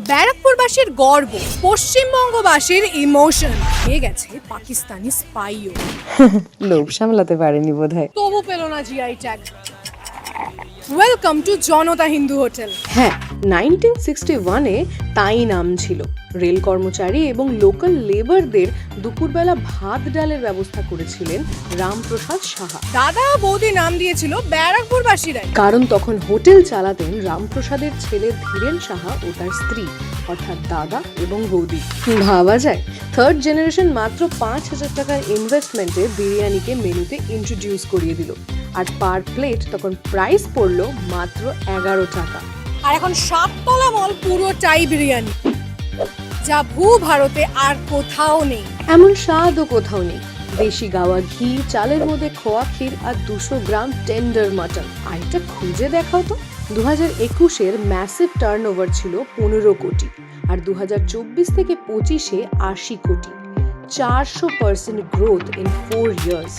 ব্যারাকপুরবাসীর গর্ব, পশ্চিমবঙ্গবাসীর ইমোশন, হয়ে গেছে পাকিস্তানি স্পাইও। লোভ সামলাতে পারেনি বোধহয়। তবু পেল না GI tag. Welcome to Janata Hindu hotel. হ্যাঁ, 1961-এ তাই নাম ছিল। রেল কর্মচারী এবং লোকাল লেবারদের দুপুরবেলা ভাত ডালের ব্যবস্থা করেছিলেন রামপ্রসাদ সাহা। দাদা বৌদি নাম দিয়েছিল ব্যারাকপুরবাসীরাই। কারণ তখন হোটেল চালাতেন রামপ্রসাদের ছেলে ধীরেন সাহা ও তার স্ত্রী, অর্থাৎ দাদা এবং বৌদি। ভাবা যায়, থার্ড জেনারেশন মাত্র 5,000 টাকার ইনভেস্টমেন্টে বিরিয়ানিকে মেনুতে ইন্ট্রোডিউস করিয়ে দিল। আর পার প্লেট তখন প্রাইস পড়লো মাত্র 11 টাকা। আর এখন 7 তলা মল পুরোটাই বিরিয়ানি, যা ভারতে আর কোথাও নেই। এমন স্বাদও কোথাও নেই। দেশি গাওয়া ঘি, চালের মধ্যে খোয়া ক্ষীর আর 200 গ্রাম টেন্ডার মাটন। আর এটা খুঁজে দেখাও তো। 2021-এর ম্যাসিভ টার্নওভার ছিল 15 কোটি, আর 2024 থেকে 25-এ 80 কোটি। 400% গ্রোথ ইন 4 ইয়ার্স।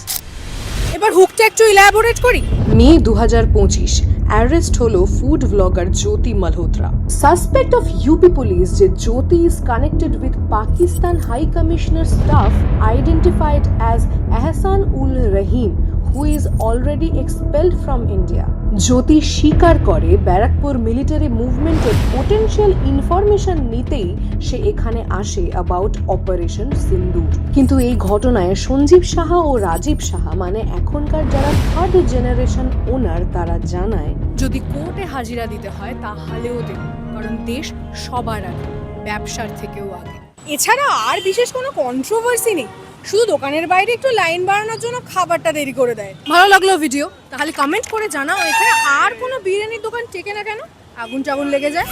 এবার হুকটা একটু ইলাবোরেট করি। মে 2025 অ্যারেস্ট হলো food blogger Jyoti Malhotra. Suspect of UP police যে Jyoti is connected with Pakistan high commissioner staff identified as Ehsan ul Rahim, who is already expelled from India. জ্যোতি স্বীকার করে ব্যারাকপুর মিলিটারি মুভমেন্টের পোটেনশিয়াল ইনফরমেশন নিতেই সে এখানে আসে অ্যাবাউট অপারেশন সিন্দুর। কিন্তু এই ঘটনায় সঞ্জীব সাহা ও রাজীব সাহা, মানে এখনকার যারা থার্ড জেনারেশন ওনার, তারা জানায় যদি কোর্টে হাজিরা দিতে হয় তাহলেও দেব, কারণ দেশ সবার আগে, ব্যবসার থেকেও আগে। এছাড়া আর বিশেষ কোনো কন্ট্রোভার্সি নেই, শুধু দোকানের বাইরে একটু লাইন বাড়ানোর জন্য খাবারটা দেরি করে দেয়। ভালো লাগলো ভিডিও, তাহলে কমেন্ট করে জানাও এখানে আর কোনো বিরিয়ানির দোকান টেকে না কেন, আগুন টাগুন লেগে যায়।